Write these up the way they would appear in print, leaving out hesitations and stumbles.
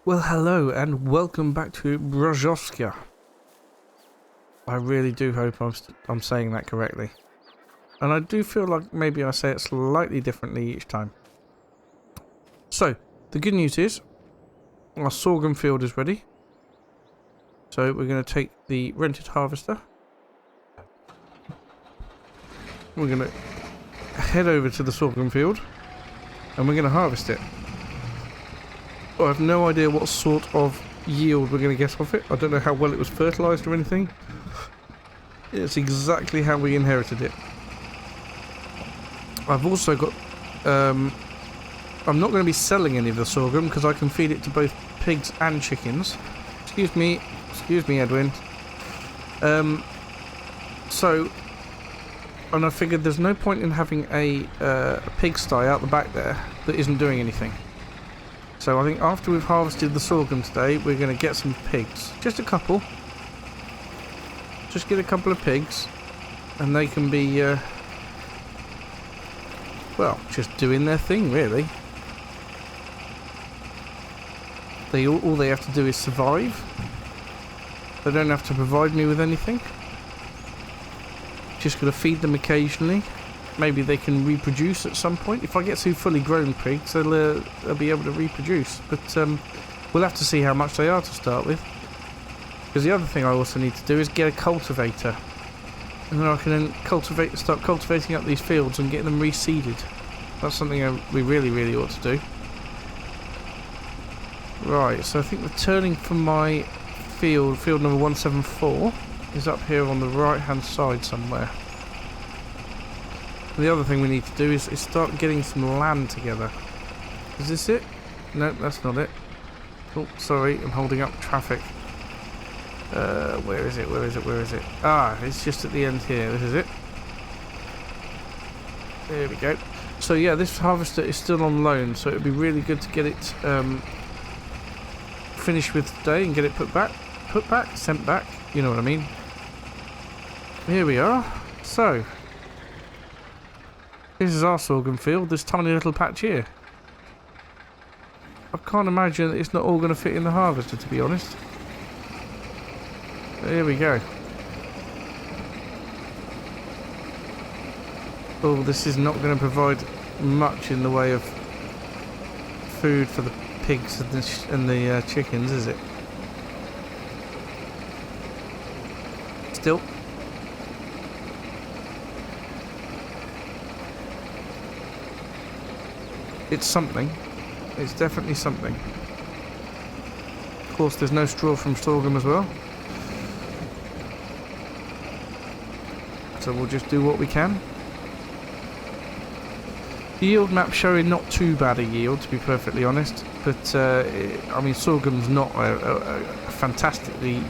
Well, hello and welcome back to Brzozówka. I really do hope I'm saying that correctly. And I do feel like maybe I say it slightly differently each time. So, the good news is, our sorghum field is ready. So we're going to take the rented harvester. We're going to head over to the sorghum field. And we're going to harvest it. I have no idea what sort of yield we're going to get off it. I don't know how well it was fertilised or anything. It's exactly how we inherited it. I've also got... I'm not going to be selling any of the sorghum because I can feed it to both pigs and chickens. Excuse me, Edwin. And I figured there's no point in having a pigsty out the back there that isn't doing anything. So I think after we've harvested the sorghum today, we're going to get some pigs. Just a couple. Just get a couple of pigs. And they can be, well, just doing their thing, really. All they have to do is survive. They don't have to provide me with anything. Just going to feed them occasionally. Maybe they can reproduce at some point. If I get two fully grown pigs, they'll be able to reproduce. But we'll have to see how much they are to start with. Because the other thing I also need to do is get a cultivator. And then I can then start cultivating up these fields and getting them reseeded. That's something we really ought to do. Right, so I think the turning for my field number 174, is up here on the right hand side somewhere. The other thing we need to do is start getting some land together. Is this it? No, that's not it. Oh, sorry, I'm holding up traffic. Where is it? Ah, it's just at the end here. This is it. There we go. So yeah, this harvester is still on loan, so it would be really good to get it finished with today and get it sent back. You know what I mean. Here we are. So... this is our sorghum field, this tiny little patch here. I can't imagine that it's not all going to fit in the harvester, to be honest. Here we go. Oh, this is not going to provide much in the way of food for the pigs and the chickens, is it? Still. It's something. It's definitely something. Of course, there's no straw from sorghum as well. So we'll just do what we can. The yield map showing not too bad a yield, to be perfectly honest. But, I mean, sorghum's not a fantastically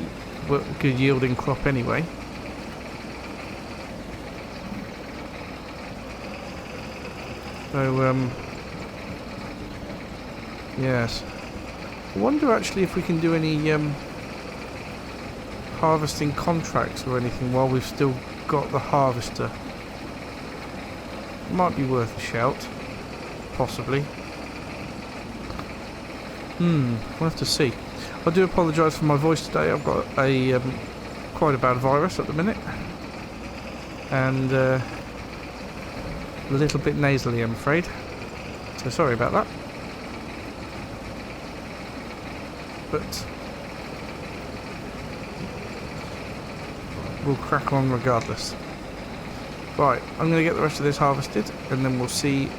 good yielding crop anyway. So, yes. I wonder actually if we can do any harvesting contracts or anything while we've still got the harvester. Might be worth a shout. Possibly. We'll have to see. I do apologise for my voice today. I've got a quite a bad virus at the minute. And a little bit nasally, I'm afraid. So sorry about that. But we'll crack on regardless. Right, I'm going to get the rest of this harvested and then we'll see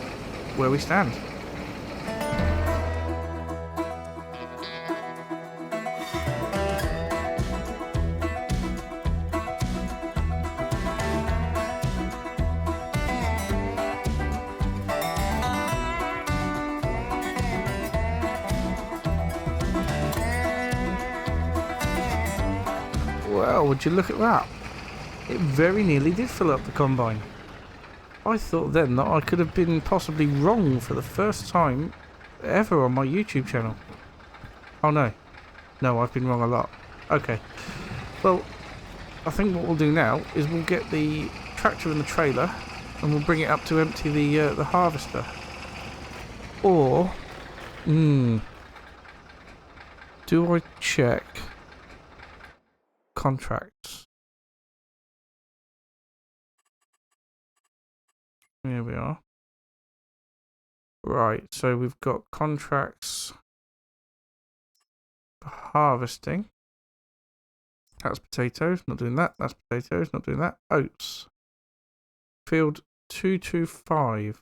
where we stand. Well, would you look at that? It very nearly did fill up the combine. I thought then that I could have been possibly wrong for the first time ever on my YouTube channel. Oh no. No, I've been wrong a lot. Okay. Well, I think what we'll do now is we'll get the tractor and the trailer and we'll bring it up to empty the harvester. Or... do I check contracts? Here we are. Right, so we've got contracts for harvesting. That's potatoes, not doing that. That's potatoes, not doing that. Oats. Field 225.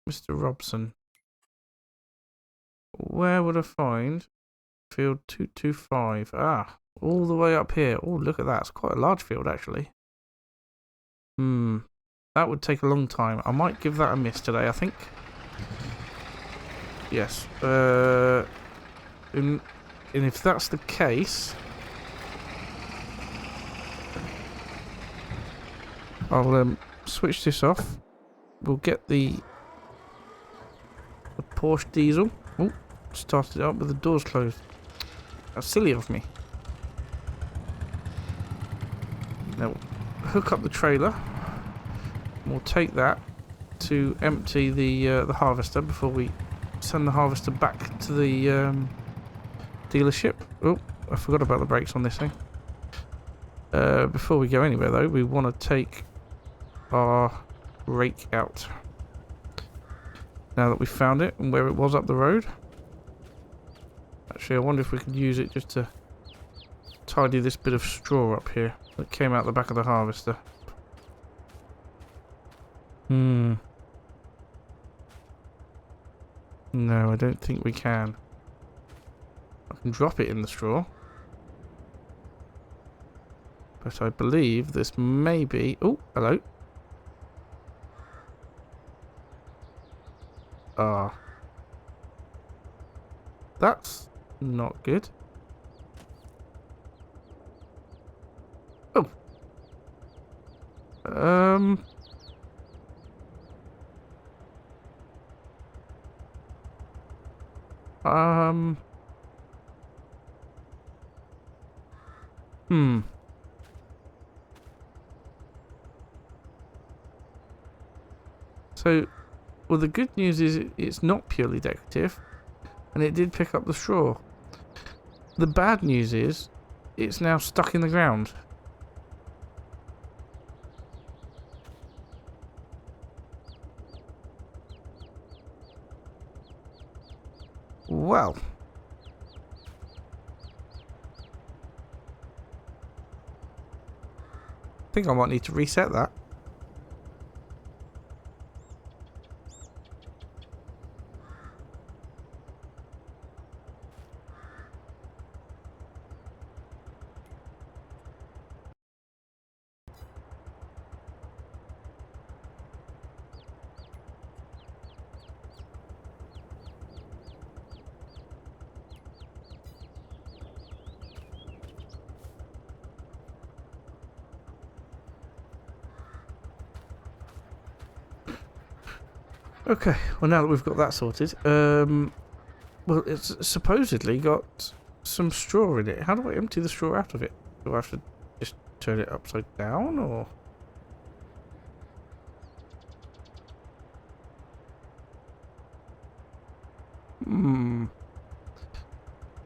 Mr. Robson. Where would I find field 225? Ah, all the way up here. Oh, look at that. It's quite a large field, actually. That would take a long time. I might give that a miss today, I think. Yes. And if that's the case, I'll switch this off. We'll get the Porsche diesel. Oh, started it up with the doors closed. That's silly of me. Now, hook up the trailer. We'll take that to empty the harvester before we send the harvester back to the dealership. Oh, I forgot about the brakes on this thing. Before we go anywhere though, we want to take our rake out. Now that we've found it and where it was up the road. Actually, I wonder if we could use it just to tidy this bit of straw up here that came out the back of the harvester. No, I don't think we can. I can drop it in the straw. But I believe this may be... Oh, hello. Ah. That's not good. Oh. So, well, the good news is it's not purely decorative, and it did pick up the straw. The bad news is it's now stuck in the ground. Well. I think I might need to reset that. Okay, well now that we've got that sorted, well it's supposedly got some straw in it. How do I empty the straw out of it? Do I have to just turn it upside down, or...?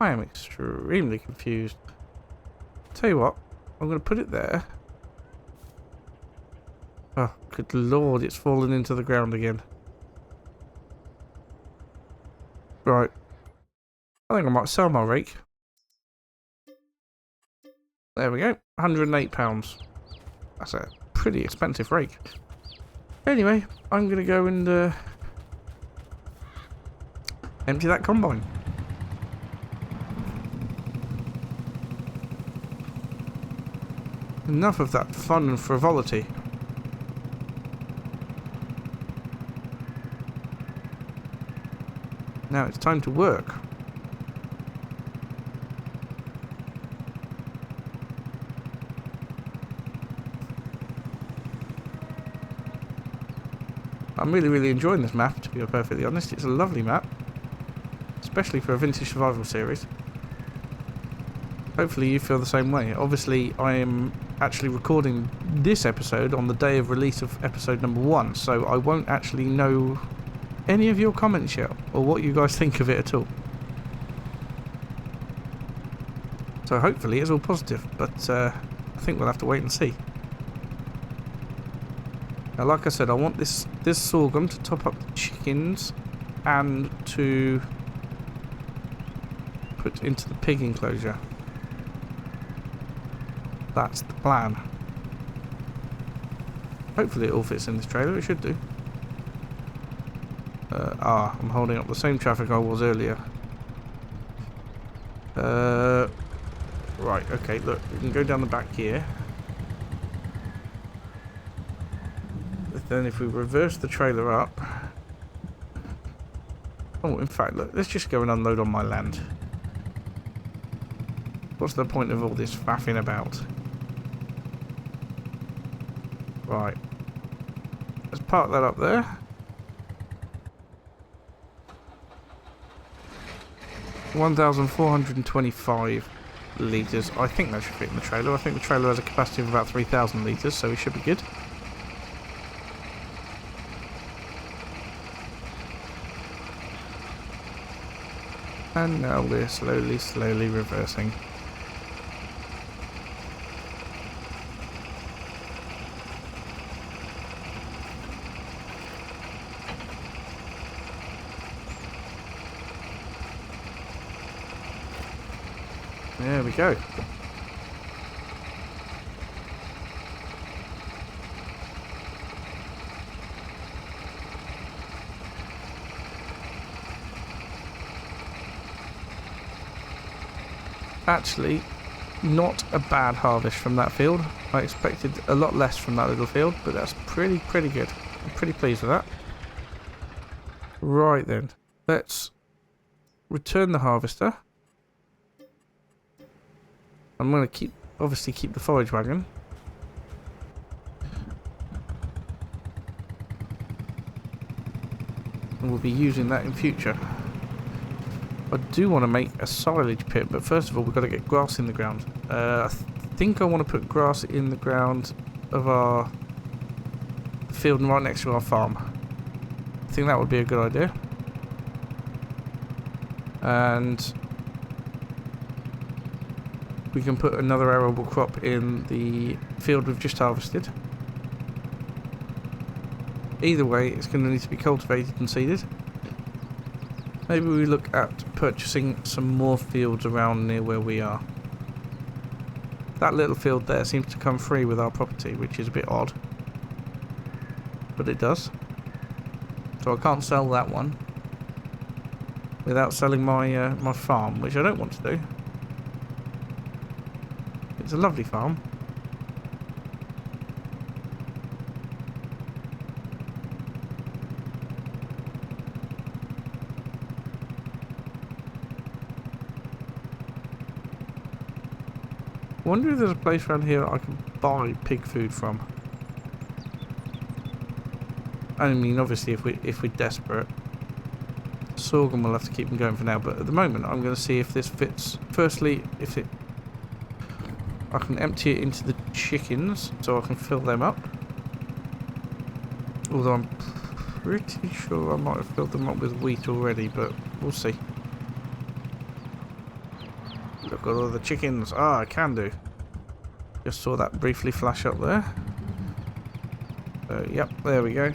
I am extremely confused. Tell you what, I'm going to put it there. Oh, good lord, it's fallen into the ground again. Right. I think I might sell my rake. There we go. £108. That's a pretty expensive rake. Anyway, I'm going to go and empty that combine. Enough of that fun and frivolity. Now it's time to work. I'm really enjoying this map, to be perfectly honest. It's a lovely map, especially for a vintage survival series. Hopefully you feel the same way. Obviously I am actually recording this episode on the day of release of episode number 1, so I won't actually know any of your comments yet, or what you guys think of it at all. So hopefully it's all positive, but I think we'll have to wait and see. Now, like I said, I want this sorghum to top up the chickens and to put into the pig enclosure. That's the plan. Hopefully it all fits in this trailer. It should do. I'm holding up the same traffic I was earlier. Right, okay, look, we can go down the back here. But then if we reverse the trailer up... Oh, in fact, look, let's just go and unload on my land. What's the point of all this faffing about? Right. Let's park that up there. $1,425 litres. I think that should fit in the trailer. I think the trailer has a capacity of about 3,000 litres, so we should be good. And now we're slowly reversing. There we go. Actually, not a bad harvest from that field. I expected a lot less from that little field, but that's pretty good. I'm pretty pleased with that. Right then, let's return the harvester. I'm going to obviously keep the forage wagon. And we'll be using that in future. I do want to make a silage pit, but first of all we've got to get grass in the ground. I think I want to put grass in the ground of our field right next to our farm. I think that would be a good idea. And we can put another arable crop in the field we've just harvested. Either way, it's going to need to be cultivated and seeded. Maybe we look at purchasing some more fields around near where we are. That little field there seems to come free with our property, which is a bit odd. But it does. So I can't sell that one without selling my my farm, which I don't want to do. It's a lovely farm. I wonder if there's a place around here I can buy pig food from. I mean, obviously, if we're desperate, sorghum will have to keep them going for now. But at the moment, I'm going to see if this fits. Firstly, I can empty it into the chickens so I can fill them up. Although I'm pretty sure I might have filled them up with wheat already, but we'll see. Look at all the chickens. Ah, I can do. Just saw that briefly flash up there. Yep, there we go.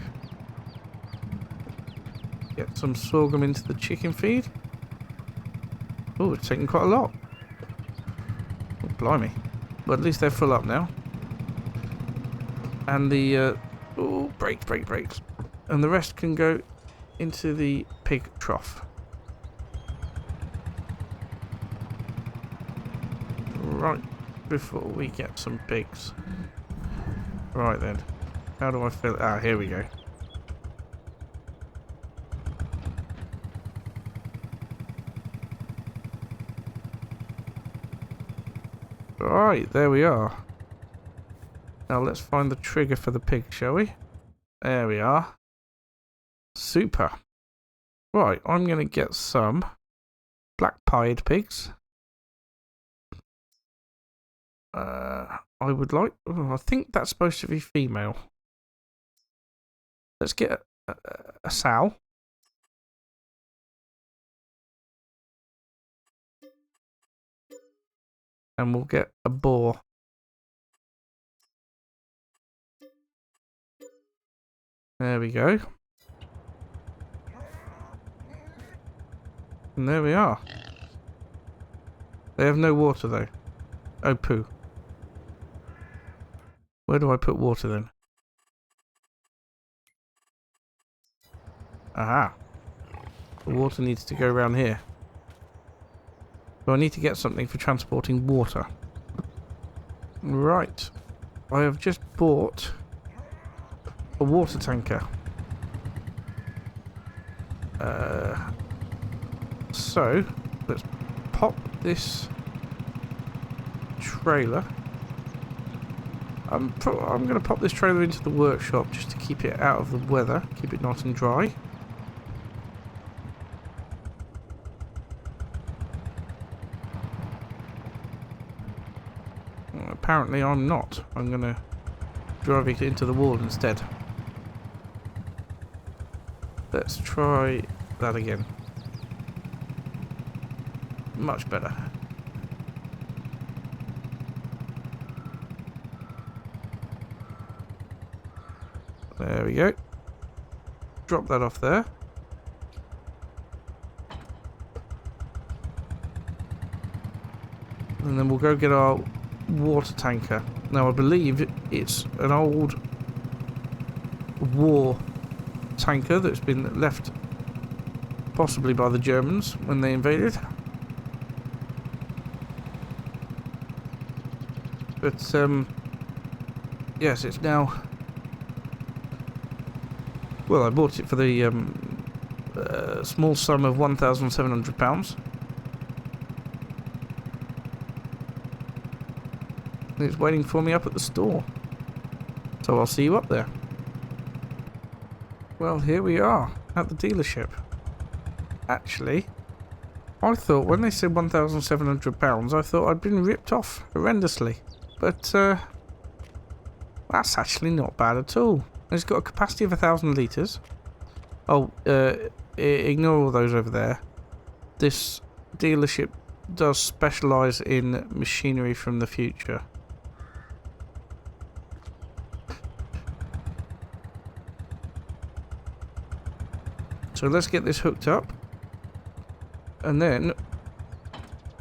Get some sorghum into the chicken feed. Oh, it's taking quite a lot. Oh, blimey. But at least they're full up now. And the... oh, brakes. And the rest can go into the pig trough. Right, before we get some pigs. Right then. How do I fill it? Ah, here we go. Right, there we are. Now let's find the trigger for the pig, shall we? There we are. Super. Right, I'm going to get some black-pied pigs. I would like... Oh, I think that's supposed to be female. Let's get a sow. And we'll get a bore. There we go. And there we are. They have no water though. Oh, poo. Where do I put water then? Aha. The water needs to go around here. So I need to get something for transporting water. Right. I have just bought a water tanker. So, let's pop this trailer. I'm going to pop this trailer into the workshop just to keep it out of the weather, keep it nice and dry. Apparently I'm not. I'm going to drive it into the wall instead. Let's try that again. Much better. There we go. Drop that off there. And then we'll go get our water tanker. Now I believe it's an old war tanker that's been left possibly by the Germans when they invaded. But yes, it's now... Well, I bought it for the small sum of £1,700. It's waiting for me up at the store. So I'll see you up there. Well, here we are at the dealership. Actually, I thought when they said £1,700, I thought I'd been ripped off horrendously. But that's actually not bad at all. It's got a capacity of 1,000 litres. Oh, ignore all those over there. This dealership does specialise in machinery from the future. So let's get this hooked up. And then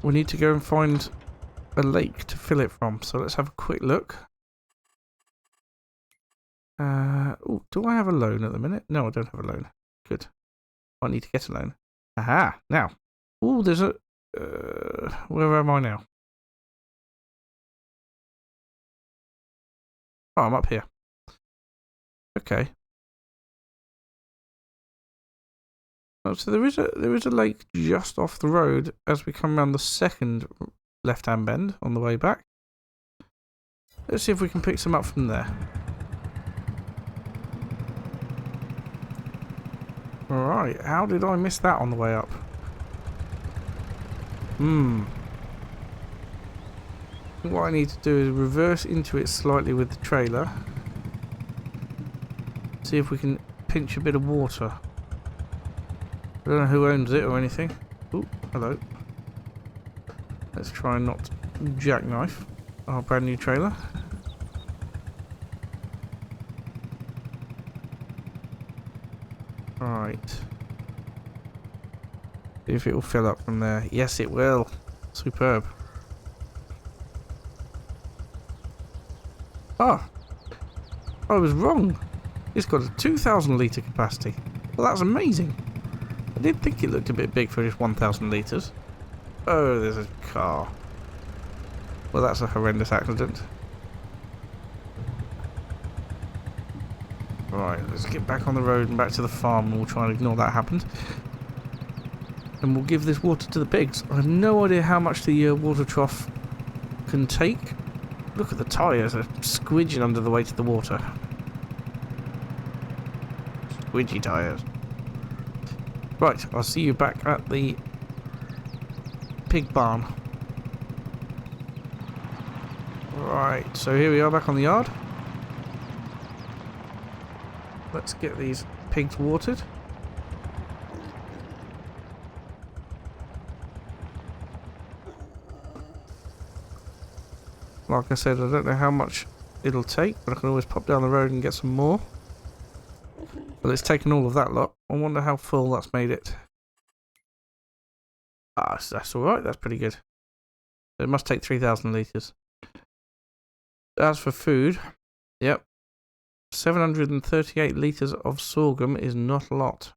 we need to go and find a lake to fill it from. So let's have a quick look. Oh, do I have a loan at the minute? No, I don't have a loan. Good. I need to get a loan. Aha! Now. Oh, there's a... where am I now? Oh, I'm up here. Okay. Oh, so there is a lake just off the road as we come around the second left-hand bend on the way back. Let's see if we can pick some up from there. Alright, how did I miss that on the way up? What I need to do is reverse into it slightly with the trailer. See if we can pinch a bit of water. I don't know who owns it or anything. Oh, hello. Let's try and not jackknife our brand new trailer. Right. See if it will fill up from there. Yes, it will. Superb. Ah, I was wrong. It's got a 2,000 litre capacity. Well, that's amazing. I did think it looked a bit big for just 1,000 litres. Oh, there's a car. Well, that's a horrendous accident. Right, let's get back on the road and back to the farm, and we'll try and ignore that happened. And we'll give this water to the pigs. I have no idea how much the water trough can take. Look at the tyres, they're squidging under the weight of the water. Squidgy tyres. Right, I'll see you back at the pig barn. Right, so here we are back on the yard. Let's get these pigs watered. Like I said, I don't know how much it'll take, but I can always pop down the road and get some more. But it's taken all of that lot. I wonder how full that's made it. Ah, that's alright, that's pretty good. It must take 3,000 litres. As for food, yep. 738 litres of sorghum is not a lot.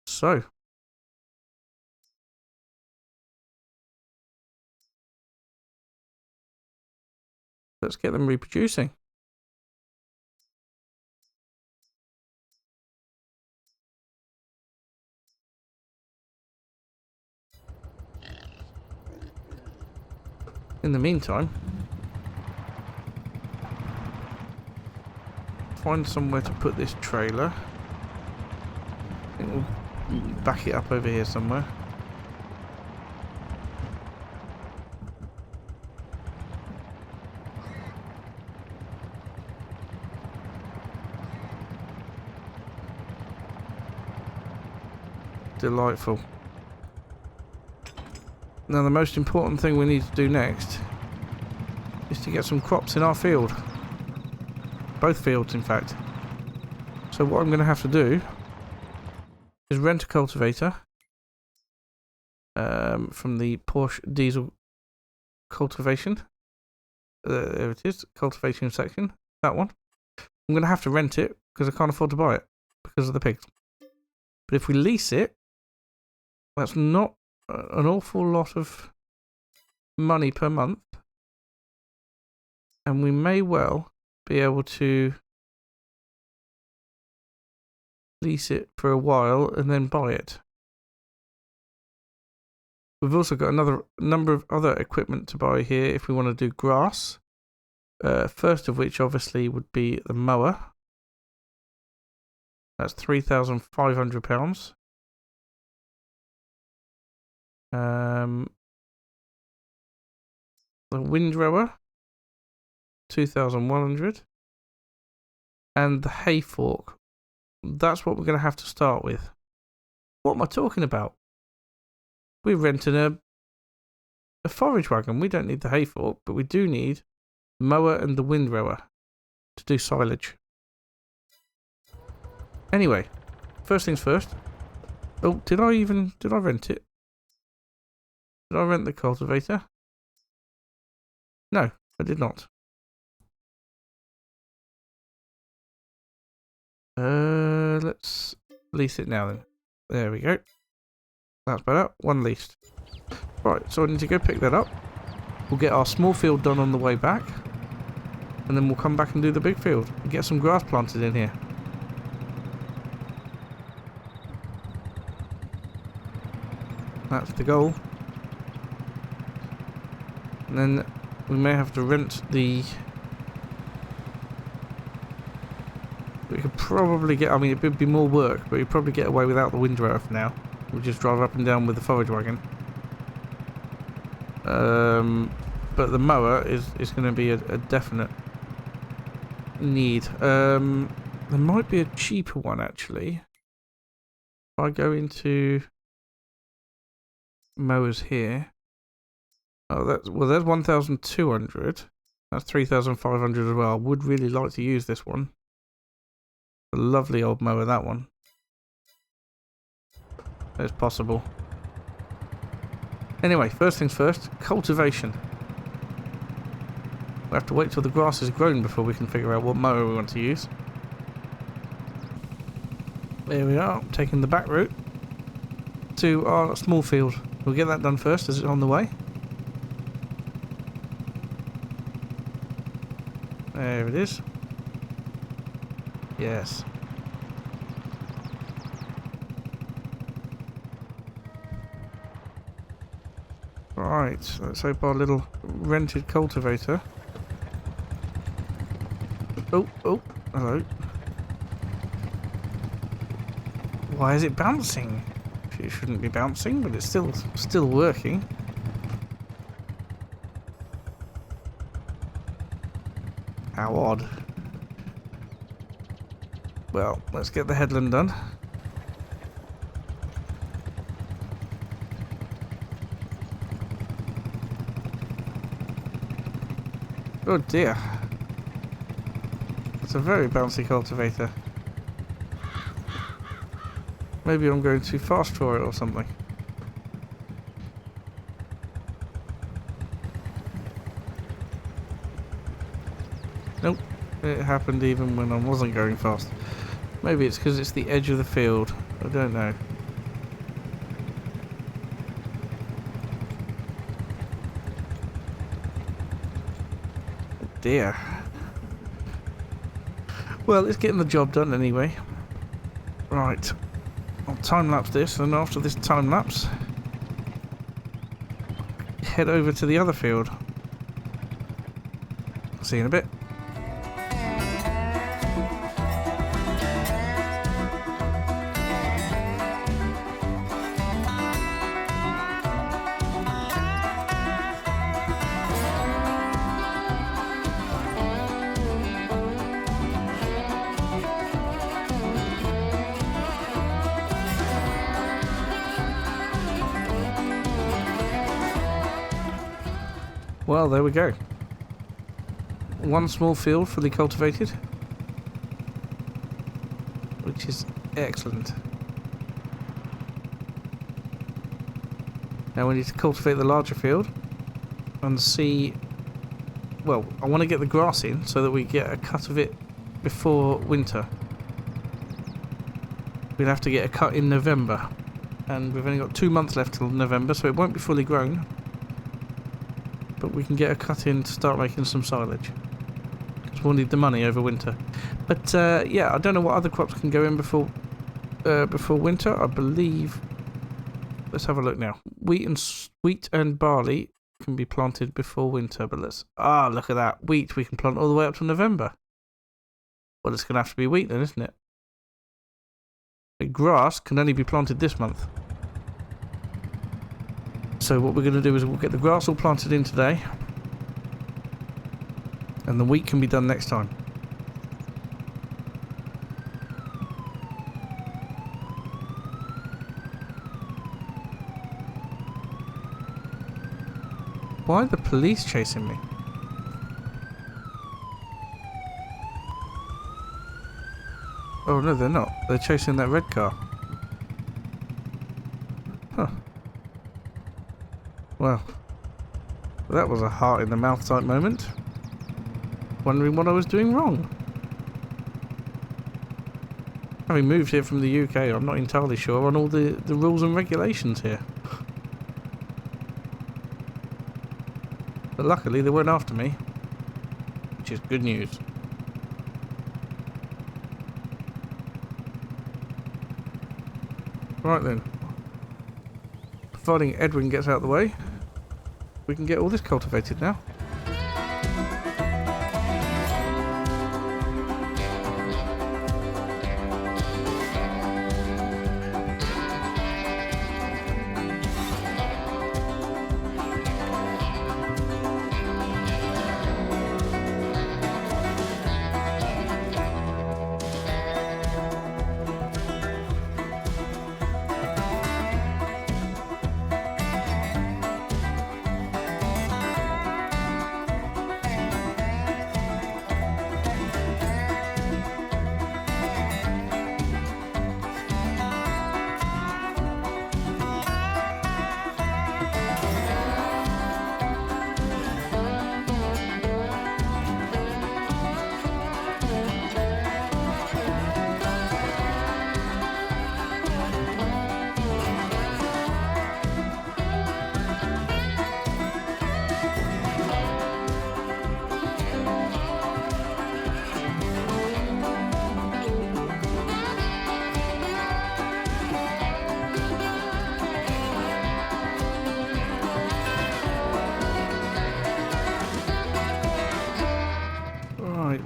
So. Let's get them reproducing. In the meantime, find somewhere to put this trailer. I think we'll back it up over here somewhere. Delightful. Now the most important thing we need to do next is to get some crops in our field. Both fields, in fact. So what I'm going to have to do is rent a cultivator from the Porsche diesel cultivation. There it is, cultivation section. That one. I'm going to have to rent it because I can't afford to buy it because of the pigs. But if we lease it, that's not an awful lot of money per month. And we may well be able to lease it for a while and then buy it. We've also got another number of other equipment to buy here if we want to do grass. First of which obviously would be the mower. That's £3,500. The windrower, 2,100, and the hay fork. That's what we're going to have to start with. What am I talking about? We're renting a forage wagon. We don't need the hay fork, but we do need the mower and the windrower to do silage. Anyway, first things first. Oh, did I rent it? Did I rent the cultivator? No, I did not. Let's lease it now then. There we go. That's better. One leased. Right, so I need to go pick that up. We'll get our small field done on the way back. And then we'll come back and do the big field. And get some grass planted in here. That's the goal. And then we may have to rent the... We could probably get... I mean, it would be more work, but we'd probably get away without the windrower for now. We'll just drive up and down with the forage wagon. But the mower is going to be a definite need. There might be a cheaper one, actually. If I go into mowers here... Oh, there's 1,200. That's 3,500 as well. I would really like to use this one. A lovely old mower, that one. It's possible. Anyway, first things first, cultivation. We have to wait till the grass is grown before we can figure out what mower we want to use. There we are, taking the back route to our small field. We'll get that done first as it's on the way. There it is. Yes. Right, let's hope our little rented cultivator. Oh, hello. Why is it bouncing? It shouldn't be bouncing, but it's still working. How odd. Well, let's get the headland done. Oh dear. It's a very bouncy cultivator. Maybe I'm going too fast for it or something. Nope. It happened even when I wasn't going fast. Maybe it's because it's the edge of the field. I don't know. Dear. Well, it's getting the job done anyway. Right. I'll time-lapse this, and after this time-lapse, head over to the other field. See you in a bit. Well, there we go. One small field fully cultivated, which is excellent. Now we need to cultivate the larger field and see... Well, I want to get the grass in so that we get a cut of it before winter. We'll have to get a cut in November, and we've only got 2 months left till November, so it won't be fully grown. But we can get a cut in to start making some silage. Because we'll need the money over winter. But yeah, I don't know what other crops can go in before winter. I believe... Let's have a look now. Wheat and barley can be planted before winter. But let's... Ah, look at that. Wheat we can plant all the way up to November. Well, it's going to have to be wheat then, isn't it? But grass can only be planted this month. So what we're going to do is we'll get the grass all planted in today, and the wheat can be done next time. Why are the police chasing me? Oh no, they're not. They're chasing that red car. Huh. Well, that was a heart in the mouth type moment. Wondering what I was doing wrong. Having moved here from the UK, I'm not entirely sure on all the rules and regulations here. But luckily they weren't after me, which is good news. Right then. Providing Edwin gets out of the way, we can get all this cultivated now.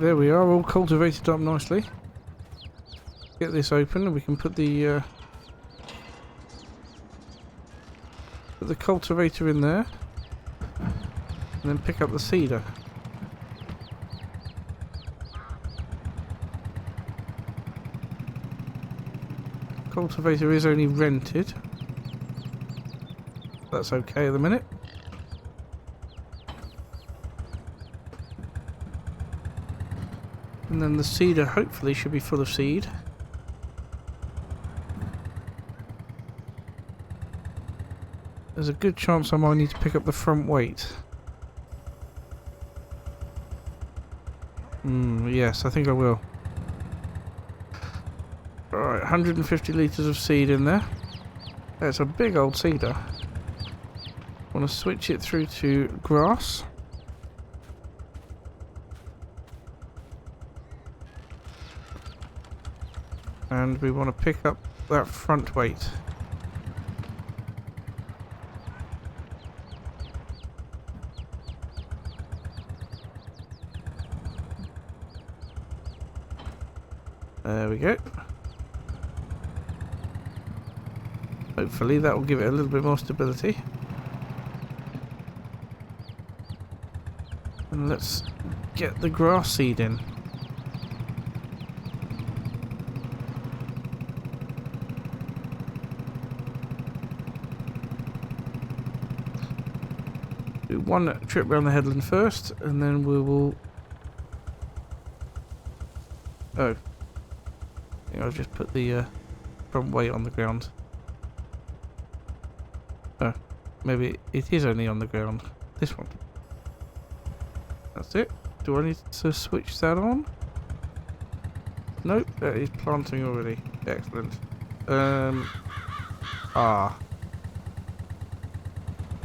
There we are, all cultivated up nicely. Get this open and we can put the cultivator in there and then pick up the seeder. Cultivator is only rented. That's okay at the minute. And then the seeder hopefully should be full of seed. There's a good chance I might need to pick up the front weight. Yes, I think I will. Alright, 150 litres of seed in there. That's a big old seeder. I want to switch it through to grass. And we want to pick up that front weight. There we go. Hopefully that will give it a little bit more stability. And let's get the grass seed in. Do one trip around the headland first, and then we will... Oh. I think I've just put the front weight on the ground. Oh, maybe it is only on the ground. This one. That's it. Do I need to switch that on? Nope, that is planting already. Excellent.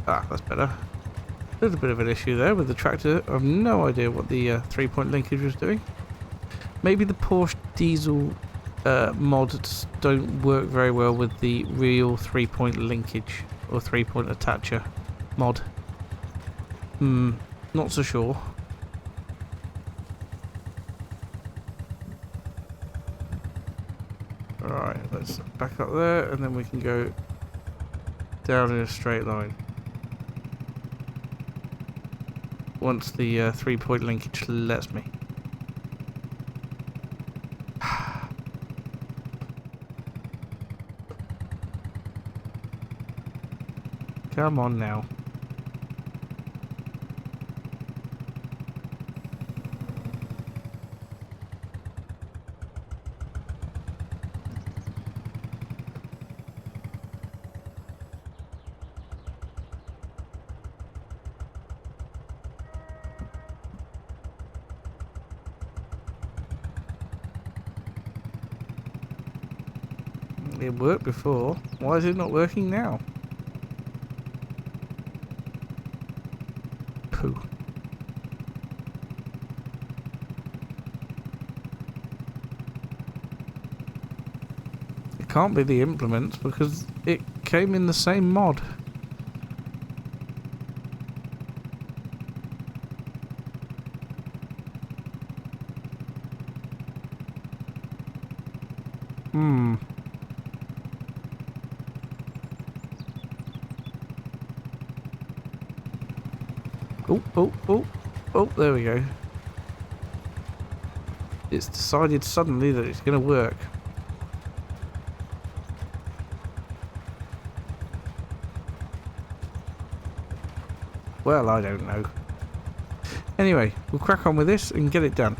That's better. A little bit of an issue there with the tractor. I've no idea what the 3-point linkage was doing. Maybe the Porsche diesel mods don't work very well with the real 3-point linkage or 3-point attacher mod. Not so sure. Alright, let's back up there and then we can go down in a straight line. Once the 3-point linkage lets me. Come on now. It worked before. Why is it not working now? Pooh. It can't be the implements because it came in the same mod. Oh, there we go. It's decided suddenly that it's going to work. Well, I don't know. Anyway, we'll crack on with this and get it done.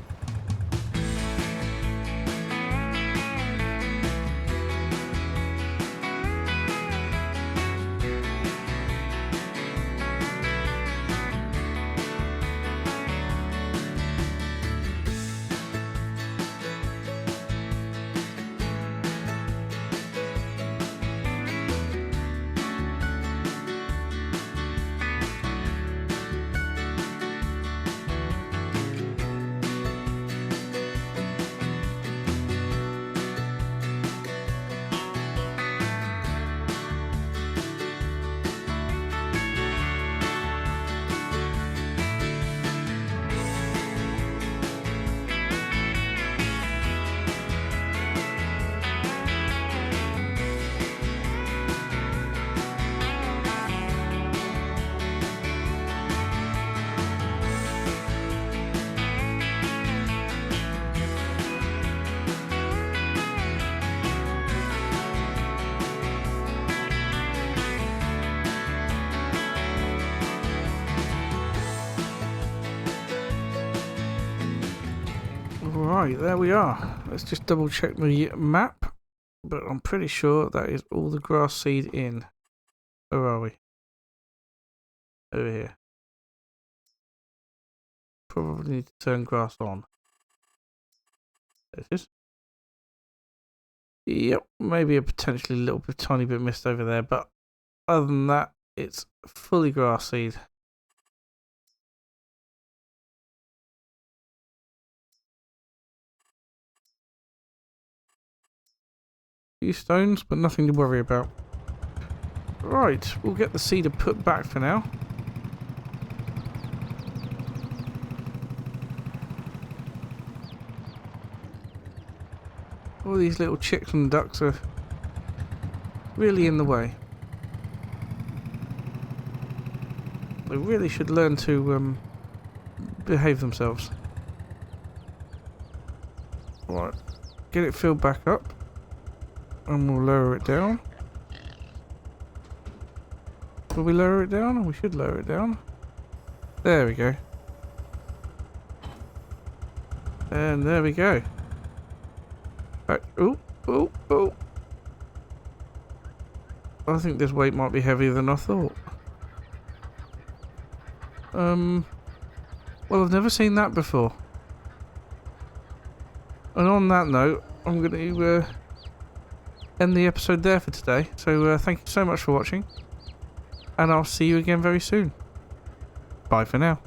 Right, there we are. Let's just double check the map. But I'm pretty sure that is all the grass seed in. Where are we? Over here. Probably need to turn grass on. There it is. Yep, maybe a potentially little bit, tiny bit missed over there, but other than that, it's fully grass seed. Few stones, but nothing to worry about. Right, we'll get the cedar put back for now. All these little chicks and ducks are really in the way. They really should learn to behave themselves. Right, get it filled back up. And we'll lower it down. Will we lower it down? We should lower it down. There we go. And there we go. Oh, oh, oh. I think this weight might be heavier than I thought. Well, I've never seen that before. And on that note, I'm going to end the episode there for today. So thank you so much for watching. And I'll see you again very soon. Bye for now.